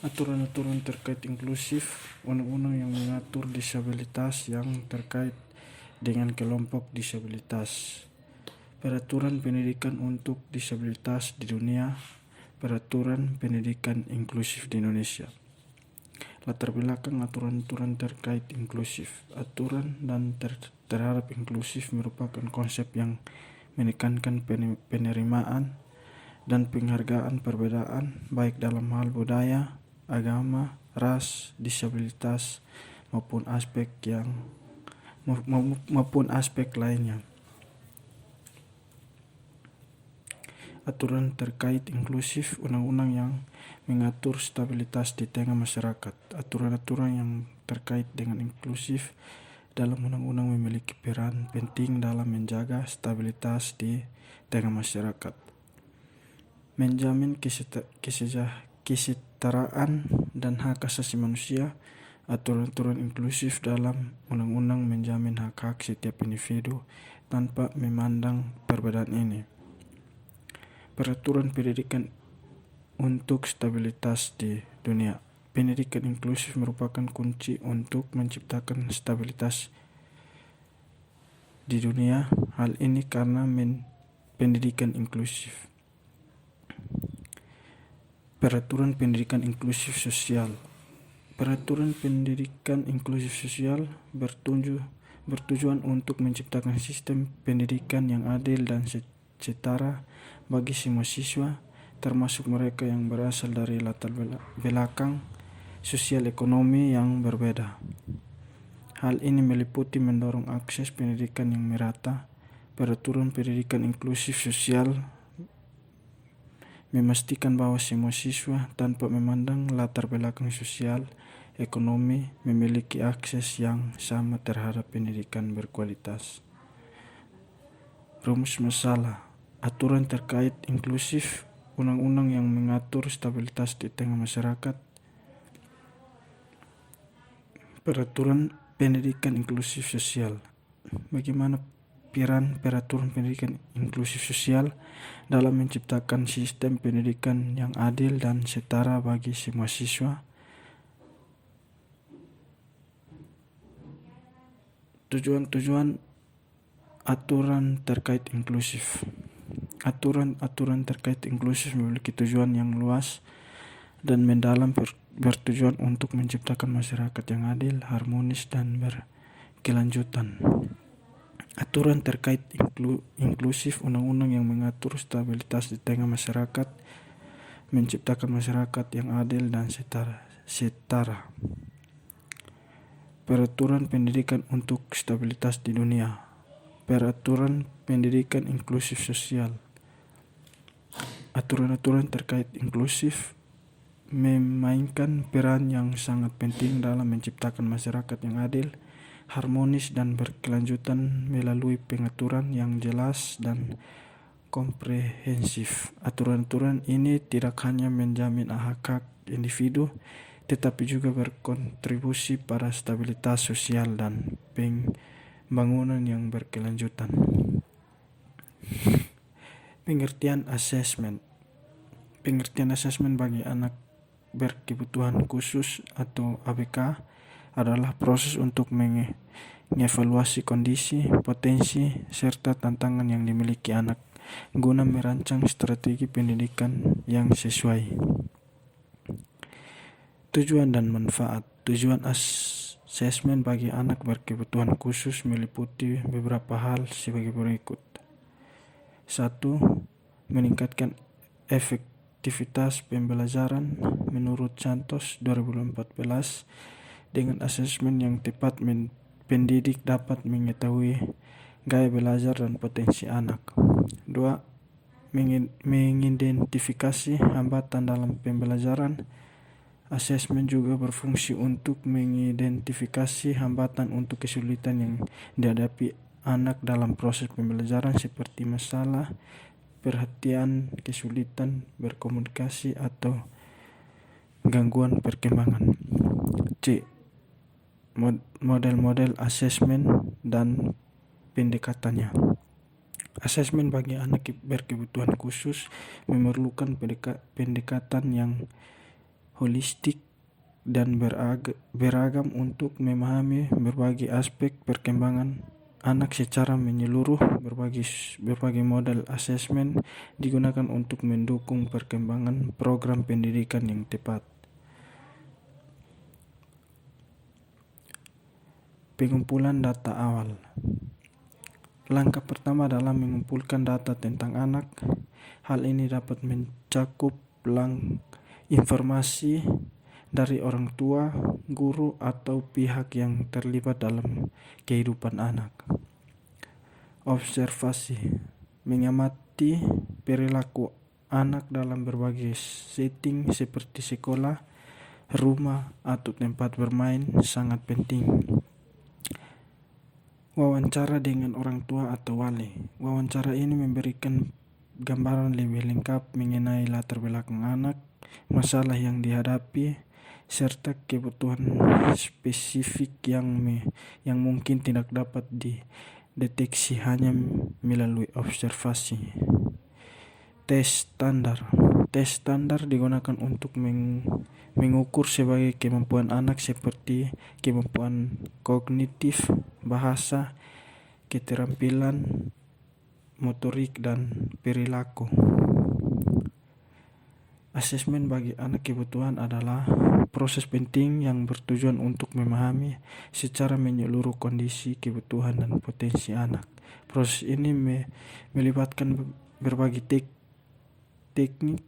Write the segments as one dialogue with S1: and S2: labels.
S1: Aturan-aturan terkait inklusif, undang-undang yang mengatur disabilitas yang terkait dengan kelompok disabilitas, peraturan pendidikan untuk disabilitas di dunia, peraturan pendidikan inklusif di Indonesia. Latar belakang aturan-aturan terkait inklusif. Aturan dan terhadap inklusif merupakan konsep yang menekankan penerimaan dan penghargaan perbedaan baik dalam hal budaya, agama, ras, disabilitas maupun aspek lainnya. Aturan terkait inklusif, undang-undang yang mengatur stabilitas di tengah masyarakat. Aturan-aturan yang terkait dengan inklusif dalam undang-undang memiliki peran penting dalam menjaga stabilitas di tengah masyarakat, menjamin kesetaraan dan hak asasi manusia. Aturan-aturan inklusif dalam undang-undang menjamin hak-hak setiap individu tanpa memandang perbedaan ini. Peraturan pendidikan untuk stabilitas di dunia. Pendidikan inklusif merupakan kunci untuk menciptakan stabilitas di dunia. Hal ini karena pendidikan inklusif. Peraturan pendidikan inklusif sosial. Peraturan pendidikan inklusif sosial bertujuan untuk menciptakan sistem pendidikan yang adil dan setara bagi semua siswa, termasuk mereka yang berasal dari latar belakang sosial ekonomi yang berbeda. Hal ini meliputi mendorong akses pendidikan yang merata. Peraturan pendidikan inklusif sosial memastikan bahwa semua siswa tanpa memandang latar belakang sosial, ekonomi memiliki akses yang sama terhadap pendidikan berkualitas. Rumus masalah. Aturan terkait inklusif, undang-undang yang mengatur stabilitas di tengah masyarakat. Peraturan pendidikan inklusif sosial. Bagaimana peran peraturan pendidikan inklusif sosial dalam menciptakan sistem pendidikan yang adil dan setara bagi semua siswa? Tujuan aturan terkait inklusif. Aturan terkait inklusif memiliki tujuan yang luas dan mendalam, bertujuan untuk menciptakan masyarakat yang adil, harmonis, dan berkelanjutan. Aturan terkait inklusif, undang-undang yang mengatur stabilitas di tengah masyarakat, menciptakan masyarakat yang adil dan setara. Peraturan pendidikan untuk stabilitas di dunia. Peraturan pendidikan inklusif sosial. Aturan-aturan terkait inklusif memainkan peran yang sangat penting dalam menciptakan masyarakat yang adil, harmonis, dan berkelanjutan melalui pengaturan yang jelas dan komprehensif. Aturan-aturan ini tidak hanya menjamin hak-hak individu, tetapi juga berkontribusi pada stabilitas sosial dan pembangunan yang berkelanjutan. Pengertian asesmen. Pengertian asesmen bagi anak berkebutuhan khusus atau ABK adalah proses untuk mengevaluasi kondisi, potensi, serta tantangan yang dimiliki anak guna merancang strategi pendidikan yang sesuai. Tujuan dan manfaat. Tujuan asesmen bagi anak berkebutuhan khusus meliputi beberapa hal sebagai berikut. 1. Meningkatkan efektivitas pembelajaran. Menurut Santos 2014, dengan asesmen yang tepat pendidik dapat mengetahui gaya belajar dan potensi anak. 2. Mengidentifikasi hambatan dalam pembelajaran. Asesmen juga berfungsi untuk mengidentifikasi hambatan untuk kesulitan yang dihadapi anak dalam proses pembelajaran seperti masalah perhatian, kesulitan berkomunikasi, atau gangguan perkembangan. C. Model-model asesmen dan pendekatannya. Asesmen bagi anak berkebutuhan khusus memerlukan pendekatan yang holistik, dan beragam untuk memahami berbagai aspek perkembangan anak secara menyeluruh. Berbagai model asesmen digunakan untuk mendukung perkembangan program pendidikan yang tepat. Pengumpulan data awal. Langkah pertama dalam mengumpulkan data tentang anak. Hal ini dapat mencakup informasi dari orang tua, guru, atau pihak yang terlibat dalam kehidupan anak. Observasi, mengamati perilaku anak dalam berbagai setting seperti sekolah, rumah, atau tempat bermain sangat penting. Wawancara dengan orang tua atau wali. Wawancara ini memberikan gambaran lebih lengkap mengenai latar belakang anak, masalah yang dihadapi, serta kebutuhan spesifik yang mungkin tidak dapat dideteksi hanya melalui observasi. Tes standar digunakan untuk mengukur sebagai kemampuan anak seperti kemampuan kognitif, bahasa, keterampilan motorik, dan perilaku. Asesmen bagi anak kebutuhan adalah proses penting yang bertujuan untuk memahami secara menyeluruh kondisi, kebutuhan, dan potensi anak. Proses ini melibatkan berbagai teknik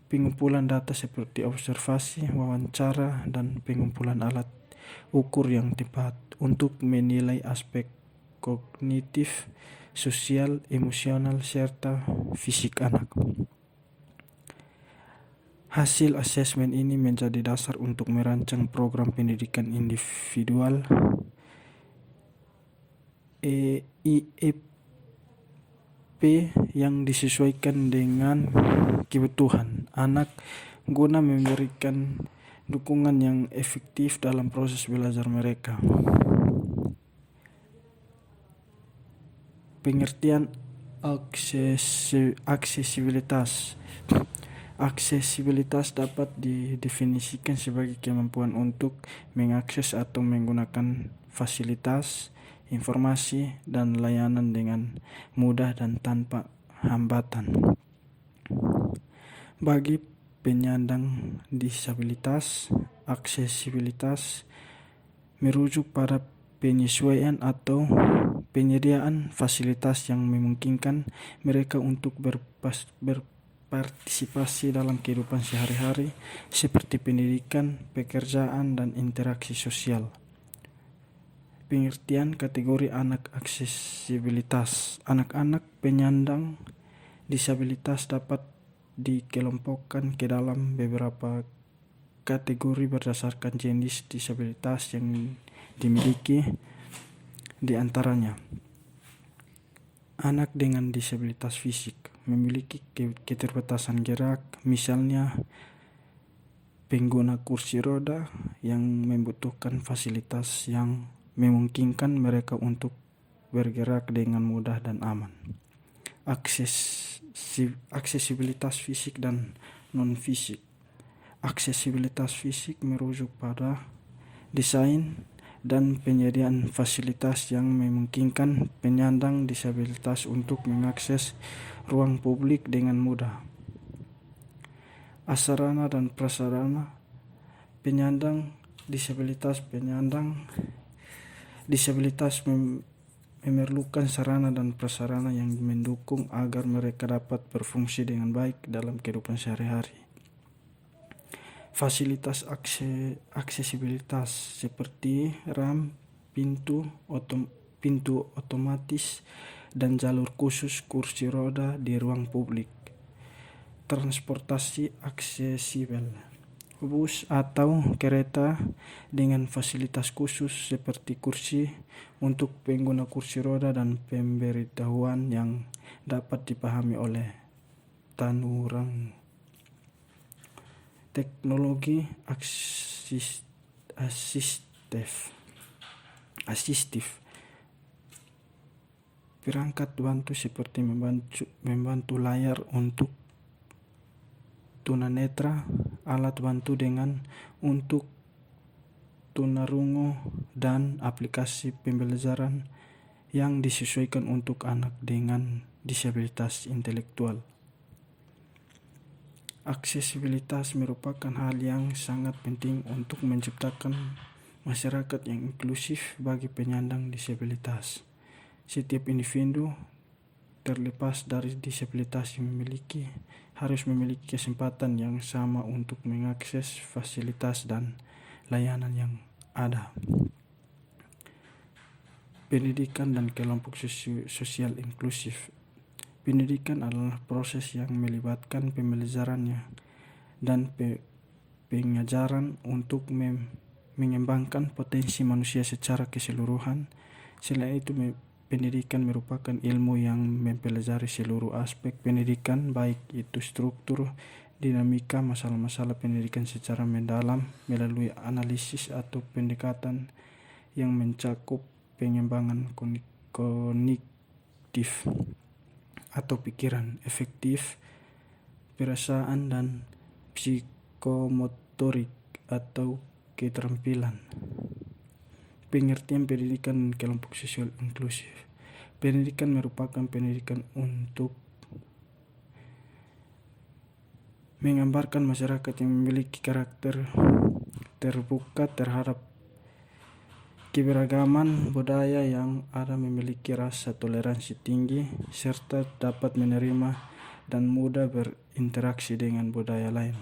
S1: pengumpulan data seperti observasi, wawancara, dan pengumpulan alat ukur yang tepat untuk menilai aspek kognitif, sosial, emosional, serta fisik anak. Hasil asesmen ini menjadi dasar untuk merancang program pendidikan individual IEP yang disesuaikan dengan kebutuhan anak guna memberikan dukungan yang efektif dalam proses belajar mereka. Pengertian aksesibilitas. Aksesibilitas dapat didefinisikan sebagai kemampuan untuk mengakses atau menggunakan fasilitas, informasi, dan layanan dengan mudah dan tanpa hambatan. Bagi penyandang disabilitas, aksesibilitas merujuk pada penyesuaian atau penyediaan fasilitas yang memungkinkan mereka untuk berpartisipasi dalam kehidupan sehari-hari seperti pendidikan, pekerjaan, dan interaksi sosial. Pengertian kategori anak aksesibilitas. Anak-anak penyandang disabilitas dapat dikelompokkan ke dalam beberapa kategori berdasarkan jenis disabilitas yang dimiliki, di antaranya anak dengan disabilitas fisik memiliki keterbatasan gerak, misalnya pengguna kursi roda yang membutuhkan fasilitas yang memungkinkan mereka untuk bergerak dengan mudah dan aman. Aksesibilitas fisik dan non-fisik. Aksesibilitas fisik merujuk pada desain dan penyediaan fasilitas yang memungkinkan penyandang disabilitas untuk mengakses ruang publik dengan mudah. Sarana dan prasarana. Penyandang disabilitas memerlukan sarana dan prasarana yang mendukung agar mereka dapat berfungsi dengan baik dalam kehidupan sehari-hari. Fasilitas aksesibilitas seperti ramp, pintu otomatis, dan jalur khusus kursi roda di ruang publik. Transportasi aksesibel. Bus atau kereta dengan fasilitas khusus seperti kursi untuk pengguna kursi roda dan pemberitahuan yang dapat dipahami oleh tanurang. Teknologi asistif. Perangkat bantu seperti membantu layar untuk tunanetra, alat bantu dengan untuk tunarungu, dan aplikasi pembelajaran yang disesuaikan untuk anak dengan disabilitas intelektual. Aksesibilitas merupakan hal yang sangat penting untuk menciptakan masyarakat yang inklusif bagi penyandang disabilitas. Setiap individu, terlepas dari disabilitas yang harus memiliki kesempatan yang sama untuk mengakses fasilitas dan layanan yang ada. Pendidikan dan kelompok sosial inklusif. Pendidikan adalah proses yang melibatkan pembelajarannya dan pengajaran untuk mengembangkan potensi manusia secara keseluruhan. Selain itu, pendidikan merupakan ilmu yang mempelajari seluruh aspek pendidikan, baik itu struktur, dinamika, masalah-masalah pendidikan secara mendalam melalui analisis atau pendekatan yang mencakup pengembangan kognitif atau pikiran, efektif, perasaan, dan psikomotorik atau keterampilan. Pengertian pendidikan kelompok sosial inklusif. Pendidikan merupakan pendidikan untuk menggambarkan masyarakat yang memiliki karakter terbuka terhadap keberagaman budaya yang ada, memiliki rasa toleransi tinggi, serta dapat menerima dan mudah berinteraksi dengan budaya lain.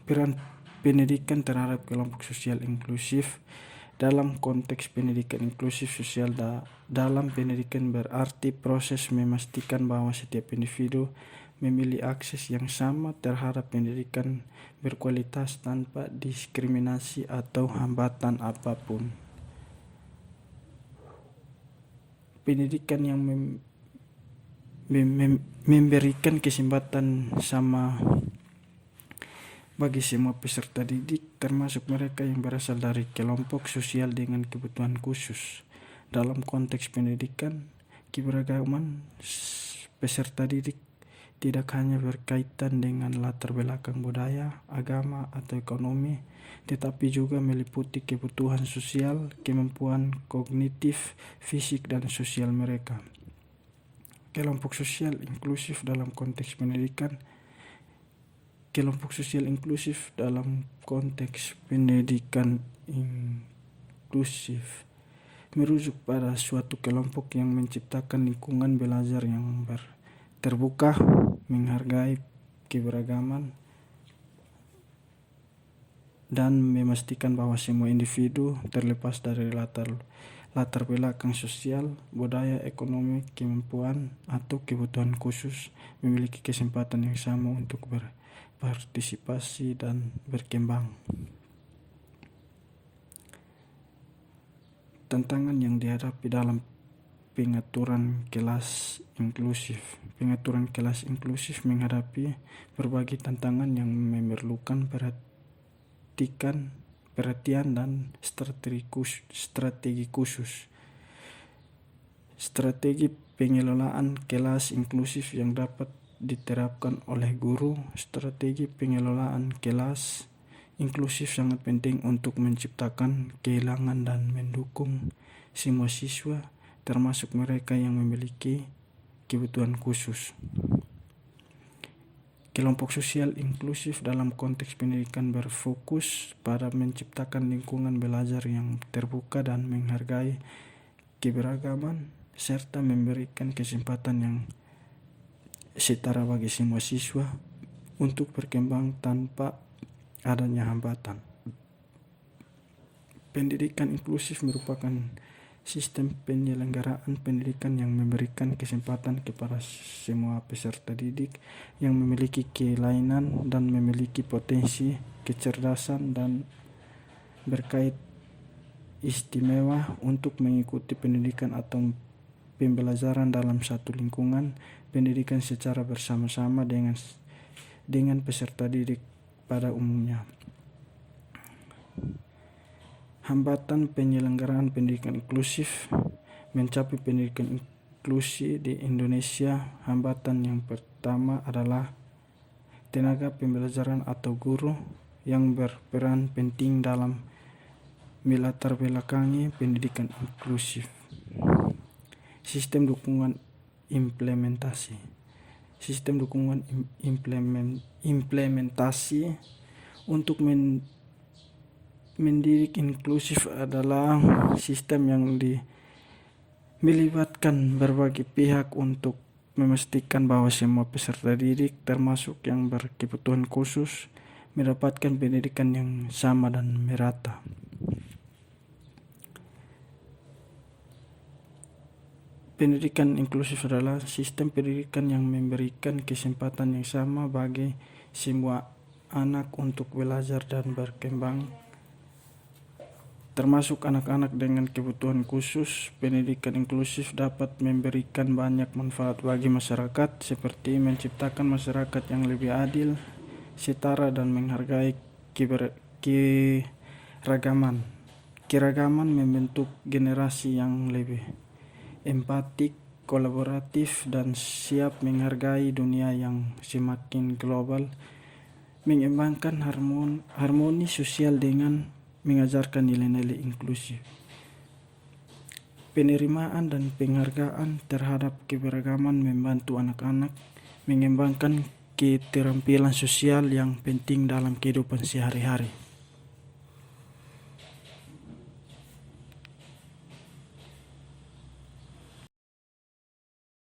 S1: Peran pendidikan terhadap kelompok sosial inklusif. Dalam konteks pendidikan inklusif sosial, dalam pendidikan berarti proses memastikan bahwa setiap individu memiliki akses yang sama terhadap pendidikan berkualitas tanpa diskriminasi atau hambatan apapun. Pendidikan yang memberikan kesempatan sama bagi semua peserta didik, termasuk mereka yang berasal dari kelompok sosial dengan kebutuhan khusus. Dalam konteks pendidikan, keberagaman peserta didik tidak hanya berkaitan dengan latar belakang budaya, agama, atau ekonomi, tetapi juga meliputi kebutuhan sosial, kemampuan kognitif, fisik, dan sosial mereka. Kelompok sosial inklusif dalam konteks pendidikan. Kelompok sosial inklusif dalam konteks pendidikan inklusif merujuk pada suatu kelompok yang menciptakan lingkungan belajar yang terbuka, menghargai keberagaman, dan memastikan bahwa semua individu, terlepas dari latar belakang sosial, budaya, ekonomi, kemampuan, atau kebutuhan khusus, memiliki kesempatan yang sama untuk berpartisipasi dan berkembang. Tantangan yang dihadapi dalam pengaturan kelas inklusif. Pengaturan kelas inklusif menghadapi berbagai tantangan yang memerlukan perhatian dan strategi khusus. Strategi pengelolaan kelas inklusif yang dapat diterapkan oleh guru. Strategi pengelolaan kelas inklusif sangat penting untuk menciptakan kehilangan dan mendukung semua siswa, termasuk mereka yang memiliki kebutuhan khusus. Kelompok sosial inklusif dalam konteks pendidikan berfokus pada menciptakan lingkungan belajar yang terbuka dan menghargai keberagaman, serta memberikan kesempatan yang setara bagi semua siswa untuk berkembang tanpa adanya hambatan. Pendidikan inklusif merupakan sistem penyelenggaraan pendidikan yang memberikan kesempatan kepada semua peserta didik yang memiliki kelainan dan memiliki potensi kecerdasan dan berkait istimewa untuk mengikuti pendidikan atau pembelajaran dalam satu lingkungan pendidikan secara bersama-sama dengan peserta didik pada umumnya. Hambatan penyelenggaraan pendidikan inklusif. Mencapai pendidikan inklusi di Indonesia, hambatan yang pertama adalah tenaga pembelajaran atau guru yang berperan penting dalam melatar belakangi pendidikan inklusif. Sistem dukungan implementasi. Sistem dukungan implementasi untuk mendidik inklusif adalah sistem yang melibatkan berbagai pihak untuk memastikan bahwa semua peserta didik, termasuk yang berkebutuhan khusus, mendapatkan pendidikan yang sama dan merata. Pendidikan inklusif adalah sistem pendidikan yang memberikan kesempatan yang sama bagi semua anak untuk belajar dan berkembang, termasuk anak-anak dengan kebutuhan khusus. Pendidikan inklusif dapat memberikan banyak manfaat bagi masyarakat, seperti menciptakan masyarakat yang lebih adil, setara, dan menghargai keragaman. Keragaman membentuk generasi yang lebih empatik, kolaboratif, dan siap menghargai dunia yang semakin global. Mengembangkan harmoni sosial dengan mengajarkan nilai-nilai inklusif. Penerimaan dan penghargaan terhadap keberagaman membantu anak-anak mengembangkan keterampilan sosial yang penting dalam kehidupan sehari-hari.